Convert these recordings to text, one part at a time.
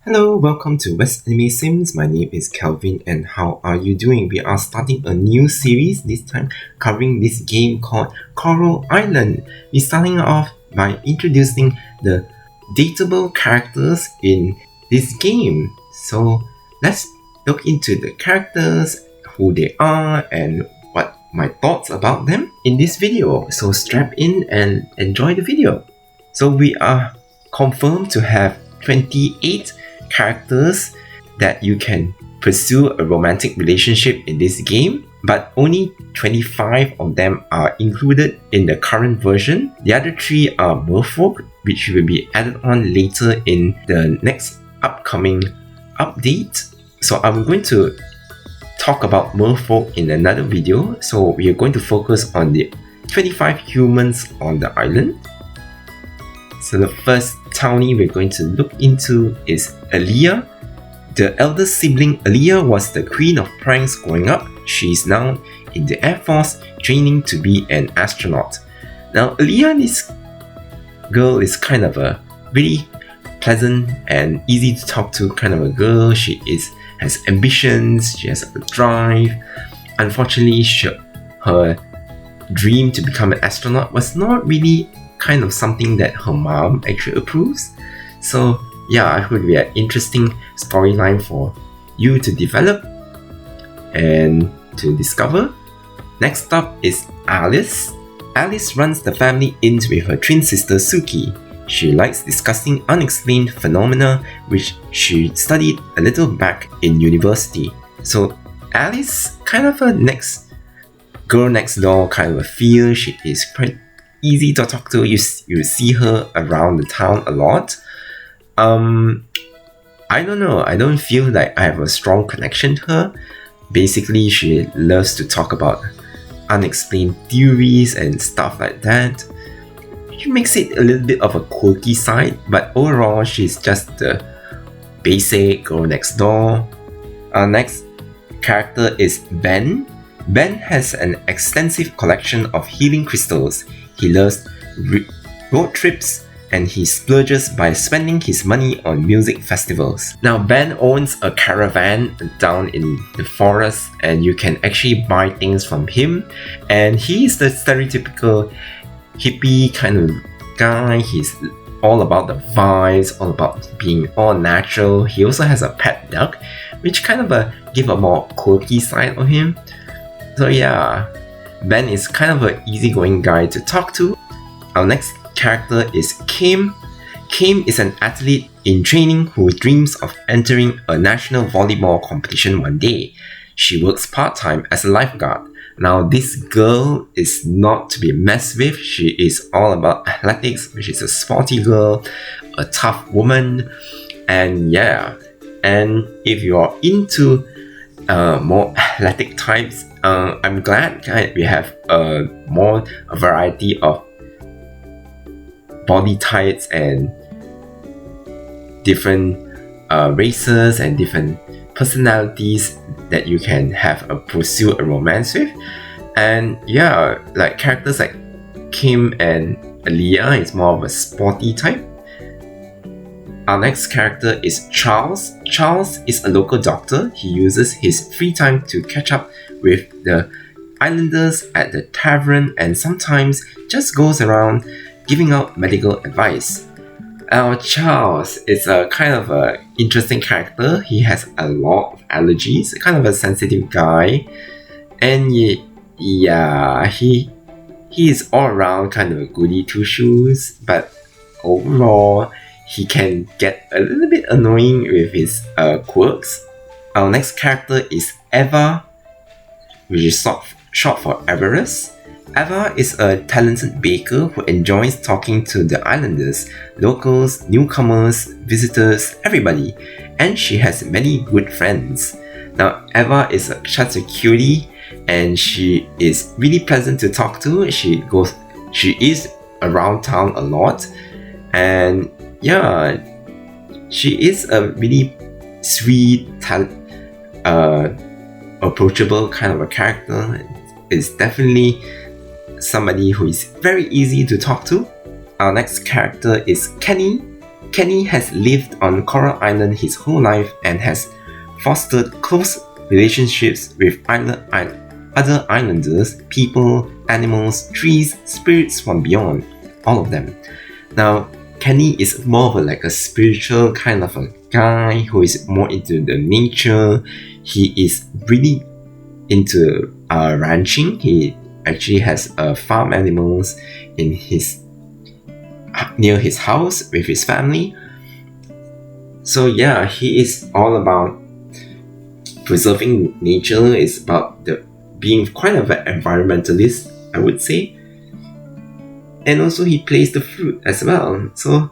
Hello, welcome to West Anime Sims. My name is Kelvin and how are you doing? We are starting a new series, this time covering this game called Coral Island. We're starting off by introducing the dateable characters in this game. So let's look into the characters, who they are, and what my thoughts about them in this video. So strap in and enjoy the video. So we are confirmed to have 28 characters that you can pursue a romantic relationship in this game, but only 25 of them are included in the current version. The other 3 are merfolk, which will be added on later in the next upcoming update. So I'm going to talk about merfolk in another video, so we are going to focus on the 25 humans on the island. So the first townie we're going to look into is Aaliyah. The eldest sibling Aaliyah was the queen of pranks growing up. She is now in the Air Force training to be an astronaut. Now Aaliyah, this girl, is kind of a really pleasant and easy to talk to kind of a girl. She has ambitions, she has a drive. Unfortunately, her dream to become an astronaut was not really kind of something that her mom actually approves. So yeah, it would be an interesting storyline for you to develop and to discover. Next up is Alice. Alice runs the family inn with her twin sister Suki. She likes discussing unexplained phenomena which she studied a little back in university. So Alice, kind of a girl next door kind of a feel. She is quite easy to talk to. You see her around the town a lot. I don't know, I don't feel like I have a strong connection to her. Basically, she loves to talk about unexplained theories and stuff like that. She makes it a little bit of a quirky side, but overall she's just the basic girl next door. Our next character is Ben. Ben has an extensive collection of healing crystals. He loves road trips and he splurges by spending his money on music festivals. Now Ben owns a caravan down in the forest and you can actually buy things from him, and he is the stereotypical hippie kind of guy. He's all about the vibes, all about being all natural. He also has a pet duck, which kind of give a more quirky side of him. So yeah, Ben is kind of an easygoing guy to talk to. Our next character is Kim. Kim is an athlete in training who dreams of entering a national volleyball competition one day. She works part-time as a lifeguard. Now this girl is not to be messed with. She is all about athletics, which is a sporty girl, a tough woman, and yeah. And if you're into more athletic types, I'm glad we have a variety of body types and different races and different personalities that you can pursue a romance with. And yeah, like characters like Kim and Aaliyah is more of a sporty type. Our next character is Charles. Charles is a local doctor. He uses his free time to catch up with the islanders at the tavern and sometimes just goes around giving out medical advice. Our Charles is a kind of a interesting character. He has a lot of allergies, kind of a sensitive guy, and yeah, he is all around kind of a goody two shoes, but overall he can get a little bit annoying with his quirks. Our next character is Eva, which is short for Everest. Eva is a talented baker who enjoys talking to the islanders, locals, newcomers, visitors, everybody, and she has many good friends. Now Eva is such a cutie and she is really pleasant to talk to. She is around town a lot, and yeah, she is a really sweet, approachable kind of a character. Is definitely somebody who is very easy to talk to. Our next character is Kenny. Kenny has lived on Coral Island his whole life and has fostered close relationships with other islanders, people, animals, trees, spirits from beyond, all of them. Now, Kenny is more of a spiritual kind of a guy who is more into the nature. He is really into ranching. He actually has farm animals near his house with his family. So yeah, he is all about preserving nature. It's about being quite of an environmentalist, I would say. And also he plays the flute as well. So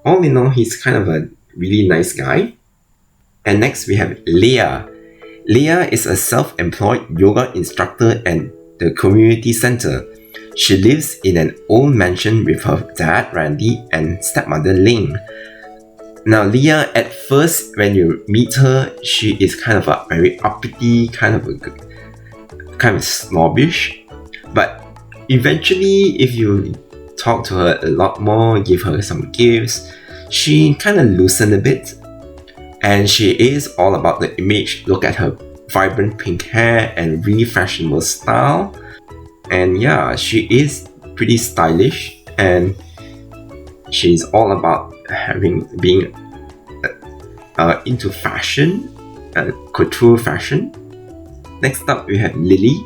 all in all, he's kind of a really nice guy. And next we have Leah. Leah is a self-employed yoga instructor at the community center. She lives in an old mansion with her dad, Randy, and stepmother, Ling. Now, Leah, at first, when you meet her, she is kind of a very uppity, kind of snobbish. But eventually, if you talk to her a lot more, give her some gifts, she kind of loosened a bit. And she is all about the image. Look at her vibrant pink hair and really fashionable style. And yeah, she is pretty stylish, and she's all about being into fashion, couture fashion. Next up, we have Lily.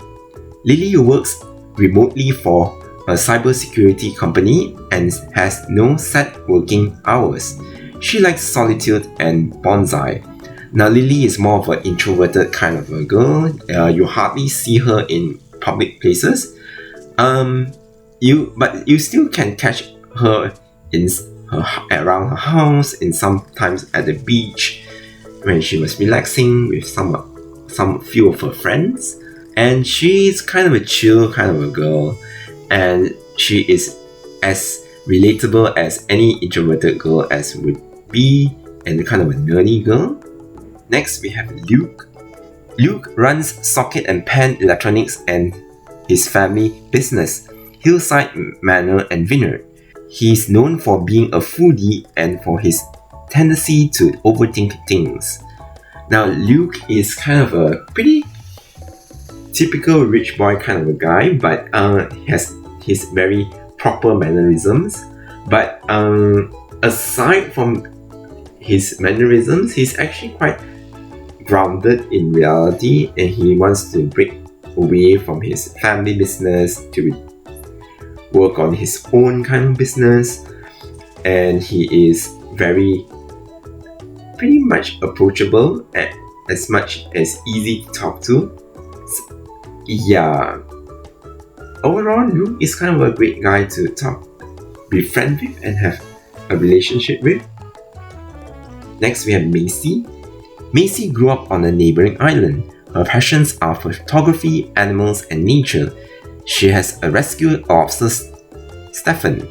Lily works remotely for a cybersecurity company and has no set working hours. She likes solitude and bonsai. Now, Lily is more of an introverted kind of a girl. You hardly see her in public places. But you still can catch her around her house, and sometimes at the beach when she was relaxing with some few of her friends. And she's kind of a chill kind of a girl, and she is as relatable as any introverted girl as would be, and kind of a nerdy girl. Next we have Luke. Luke runs Socket and Pan Electronics and his family business, Hillside Manor and Vineyard. He's known for being a foodie and for his tendency to overthink things. Now, Luke is kind of a pretty typical rich boy kind of a guy, but he has his very proper mannerisms. But aside from his mannerisms, he's actually quite grounded in reality, and he wants to break away from his family business to work on his own kind of business. And he is pretty much approachable, and as much as easy to talk to. Yeah, overall, Luke is kind of a great guy to be friends with and have a relationship with. Next we have Macy. Macy grew up on a neighboring island. Her passions are photography, animals, and nature. She has a rescued lobster, Stefan.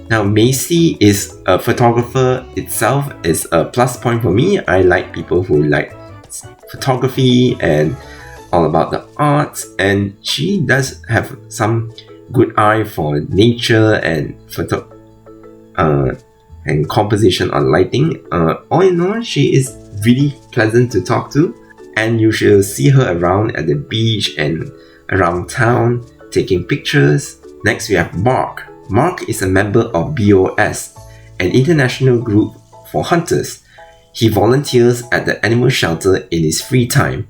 Now, Macy is a photographer itself, is a plus point for me. I like people who like photography and all about the arts, and she does have some good eye for nature and and composition on lighting. All in all, she is really pleasant to talk to, and you should see her around at the beach and around town taking pictures. Next we have Mark. Mark is a member of BOS, an international group for hunters. He volunteers at the animal shelter in his free time.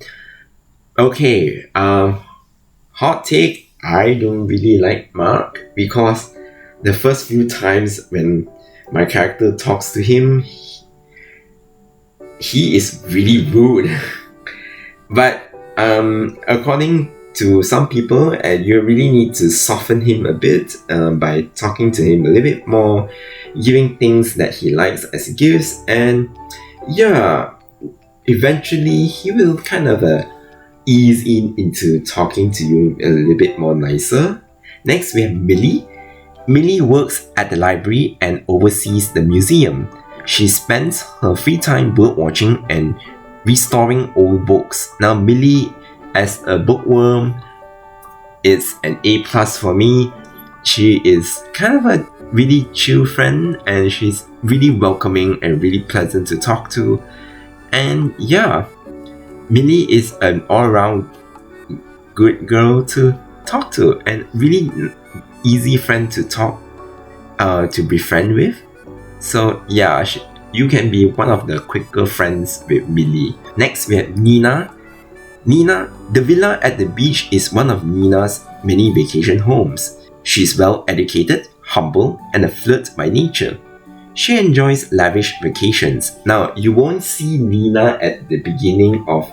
Okay, hot take, I don't really like Mark, because the first few times when my character talks to him, he is really rude. But according to some people, you really need to soften him a bit by talking to him a little bit more, giving things that he likes as gifts, and yeah, eventually he will kind of ease into talking to you a little bit more nicer. Next we have Millie. Millie works at the library and oversees the museum. She spends her free time bird watching and restoring old books. Now, Millie, as a bookworm, is an A+ for me. she is kind of a really chill friend, and she's really welcoming and really pleasant to talk to. And yeah, Millie is an all-around good girl to talk to and really easy friend to be friend with. So yeah, you can be one of the quicker friends with Millie. Next, we have Nina. Nina, the villa at the beach is one of Nina's many vacation homes. She's well educated, humble, and a flirt by nature. She enjoys lavish vacations. Now, you won't see Nina at the beginning of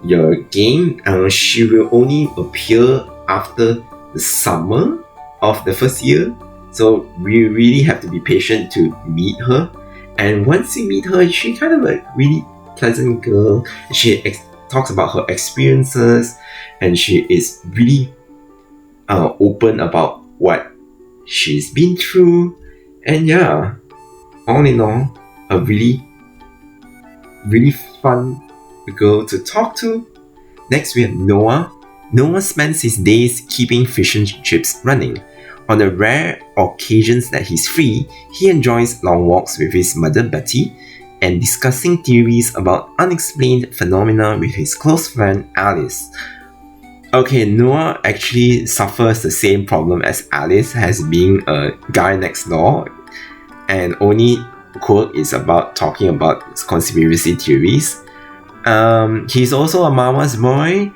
your game. She will only appear after the summer of the first year. So we really have to be patient to meet her. And once you meet her, she's kind of a really pleasant girl. She talks about her experiences, and she is really open about what she's been through. And yeah, all in all, a really, really fun girl to talk to. Next, we have Noah. Noah spends his days keeping fish and chips running. On the rare occasions that he's free, he enjoys long walks with his mother Betty and discussing theories about unexplained phenomena with his close friend Alice. Okay, Noah actually suffers the same problem as Alice, as being a guy next door, and only quirk is about talking about conspiracy theories. He's also a mama's boy.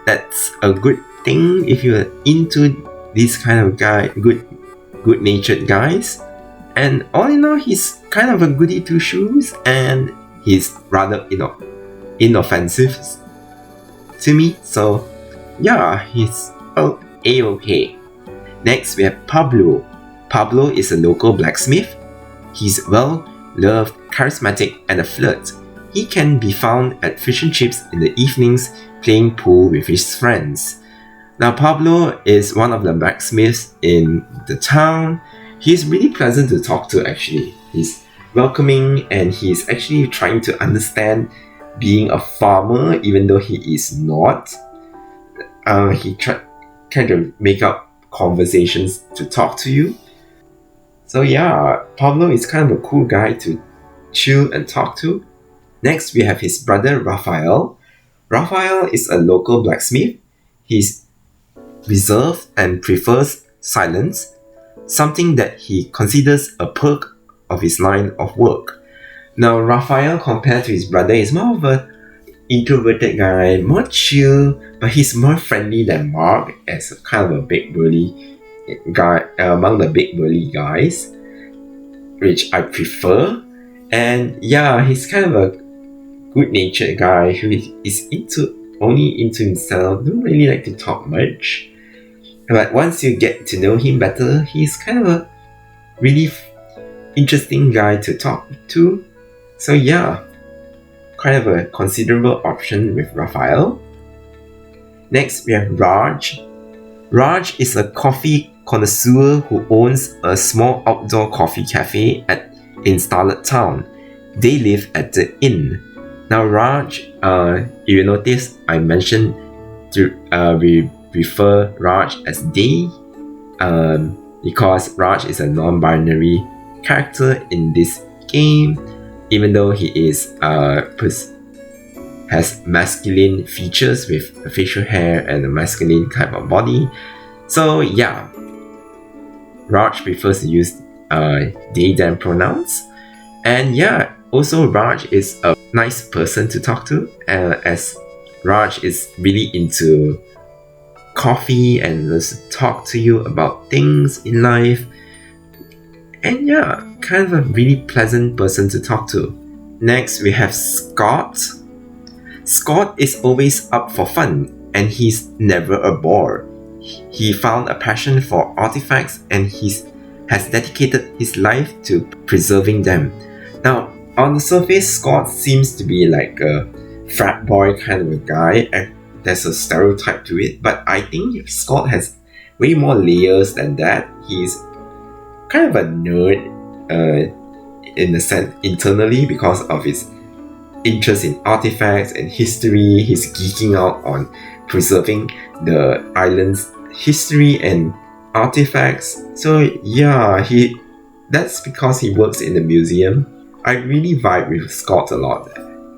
That's a good thing if you're into this kind of guy, good-natured guys. And all in all, he's kind of a goody two-shoes, and he's rather inoffensive to me. So yeah, he's a-okay. Next, we have Pablo. Pablo is a local blacksmith. He's well-loved, charismatic, and a flirt. He can be found at fish and chips in the evenings playing pool with his friends. Now, Pablo is one of the blacksmiths in the town. He's really pleasant to talk to, actually. He's welcoming, and he's actually trying to understand being a farmer, even though he is not. He kind of make up conversations to talk to you. So yeah, Pablo is kind of a cool guy to chill and talk to. Next, we have his brother Raphael. Raphael is a local blacksmith. He's reserved and prefers silence, something that he considers a perk of his line of work. Now, Raphael, compared to his brother, is more of a introverted guy, more chill, but he's more friendly than Mark, as kind of a big burly guy among the big burly guys, which I prefer. And yeah, he's kind of a good-natured guy who is only into himself, don't really like to talk much. But once you get to know him better, he's kind of a really interesting guy to talk to. So yeah, kind of a considerable option with Raphael. Next, we have Raj. Raj is a coffee connoisseur who owns a small outdoor coffee cafe in Starlet Town. They live at the inn. Now, Raj, if you notice, I mentioned we refer Raj as they, because Raj is a non-binary character in this game, even though he is has masculine features with facial hair and a masculine type of body. So yeah, Raj prefers to use they them pronouns. And yeah, also Raj is a nice person to talk to, as Raj is really into coffee and loves to talk to you about things in life. And yeah, kind of a really pleasant person to talk to. Next, we have Scott. Scott is always up for fun, and he's never a bore. He found a passion for artifacts, and has dedicated his life to preserving them. Now, on the surface, Scott seems to be like a frat boy kind of a guy, and there's a stereotype to it, but I think Scott has way more layers than that. He's kind of a nerd in a sense internally because of his interest in artifacts and history. He's geeking out on preserving the island's history and artifacts. So yeah, that's because he works in the museum. I really vibe with Scott a lot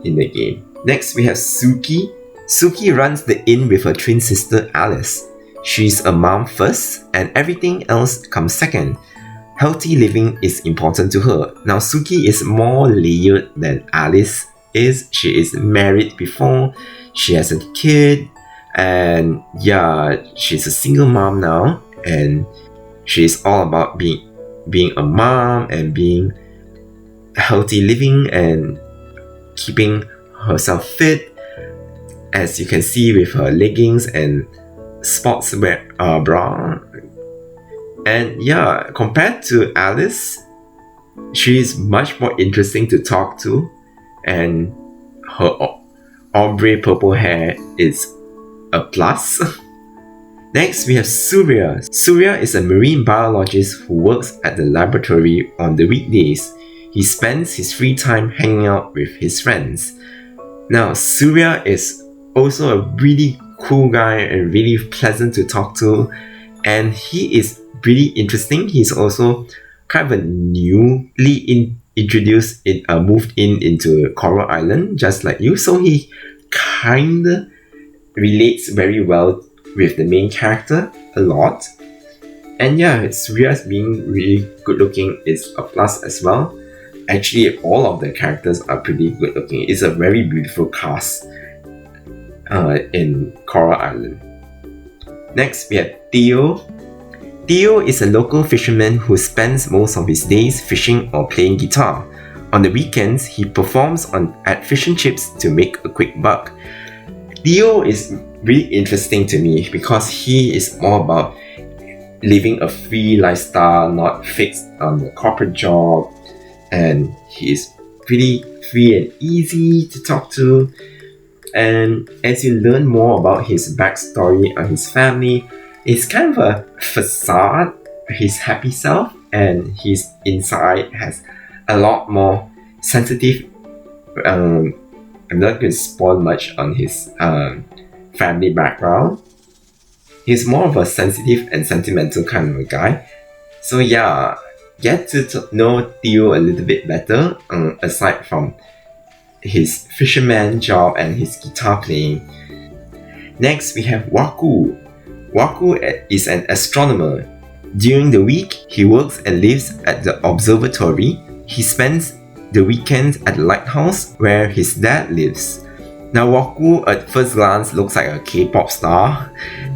in the game. Next we have Suki. Suki runs the inn with her twin sister Alice. She's a mom first and everything else comes second. Healthy living is important to her. Now Suki is more layered than Alice is. She is married before, she has a kid, and yeah, she's a single mom now, and she's all about being a mom and being healthy living and keeping herself fit, as you can see with her leggings and sportswear bra. And yeah, compared to Alice, she's much more interesting to talk to, and her ombre purple hair is a plus. Next, we have Surya. Surya is a marine biologist who works at the laboratory on the weekdays. He spends his free time hanging out with his friends. Now, Surya is also a really cool guy and really pleasant to talk to, and he is really interesting. He's also kind of a newly moved into Coral Island, just like you. So he kinda relates very well with the main character a lot. And yeah, Surya's being really good looking is a plus as well. Actually, all of the characters are pretty good looking. It's a very beautiful cast in Coral Island. Next, we have Theo. Theo is a local fisherman who spends most of his days fishing or playing guitar. On the weekends, he performs at fish and chips to make a quick buck. Theo is really interesting to me because he is more about living a free lifestyle, not fixed on the corporate job, and he is really free and easy to talk to. And as you learn more about his backstory and his family, it's kind of a facade, his happy self, and his inside has a lot more sensitive. I'm not going to spoil much on his family background. He's more of a sensitive and sentimental kind of a guy. So yeah, get to know Theo a little bit better, aside from his fisherman job and his guitar playing. Next, we have Waku. Waku is an astronomer. During the week, he works and lives at the observatory. He spends the weekends at the lighthouse where his dad lives. Now Waku at first glance looks like a K-pop star,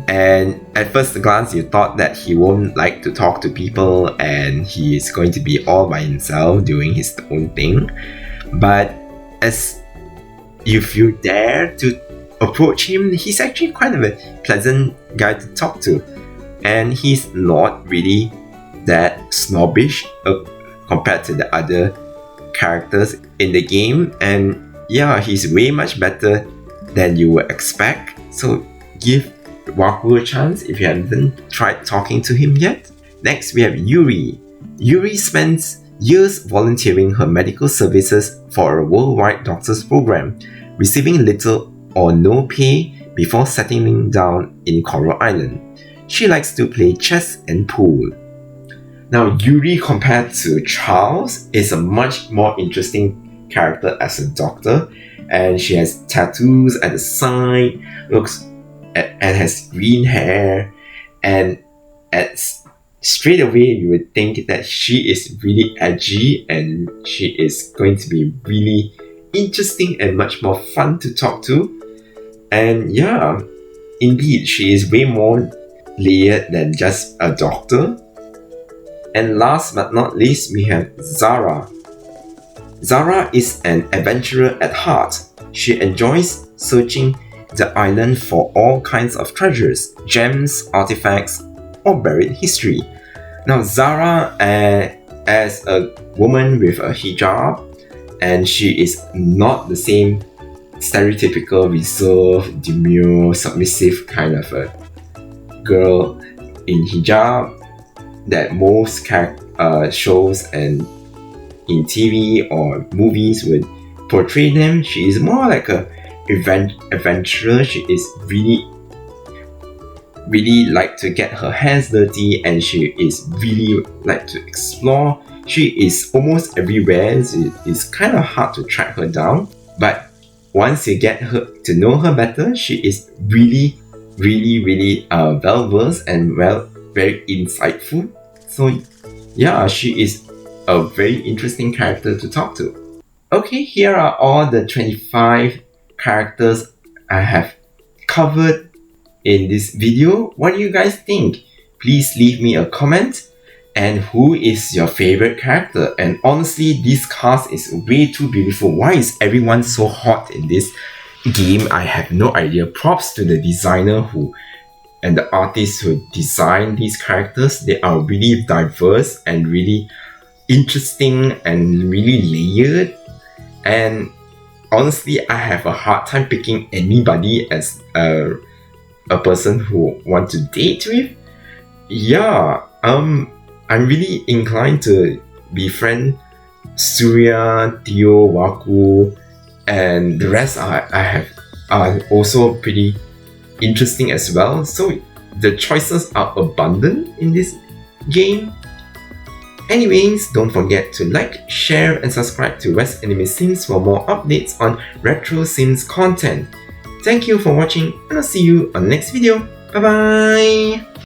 and at first glance you thought that he won't like to talk to people and he is going to be all by himself doing his own thing. But if you dare to approach him, he's actually kind of a pleasant guy to talk to, and he's not really that snobbish compared to the other characters in the game. And yeah, he's way much better than you would expect. So give Waku a chance if you haven't tried talking to him yet. Next, we have Yuri. Yuri spends years volunteering her medical services for a worldwide doctor's program, receiving little or no pay before settling down in Coral Island. She likes to play chess and pool. Now, Yuri compared to Charles is a much more interesting character as a doctor, and she has tattoos at the side, and has green hair, and straight away you would think that she is really edgy and she is going to be really interesting and much more fun to talk to. And yeah, indeed, she is way more layered than just a doctor. And last but not least, we have Zara. Zara is an adventurer at heart. She enjoys searching the island for all kinds of treasures, gems, artifacts, or buried history. Now Zara, as a woman with a hijab, and she is not the same stereotypical reserved, demure, submissive kind of a girl in hijab that most shows and in TV or movies would portray them. She is more like a adventurer. She is really really like to get her hands dirty, and she is really like to explore. She is almost everywhere, so it's kind of hard to track her down. But once you get her to know her better, she is really well versed and very insightful. So yeah, she is a very interesting character to talk to. Okay, here are all the 25 characters I have covered in this video. What do you guys think? Please leave me a comment. And who is your favorite character? And honestly, this cast is way too beautiful. Why is everyone so hot in this game? I have no idea. Props to the designer and the artists who designed these characters. They are really diverse and really interesting and really layered. And honestly, I have a hard time picking anybody as a person who want to date with. Yeah, I'm really inclined to befriend Surya, Theo, Waku, and the rest are also pretty interesting as well. So the choices are abundant in this game. Anyways, don't forget to like, share, and subscribe to West Anime Sims for more updates on retro Sims content. Thank you for watching, and I'll see you on the next video. Bye bye!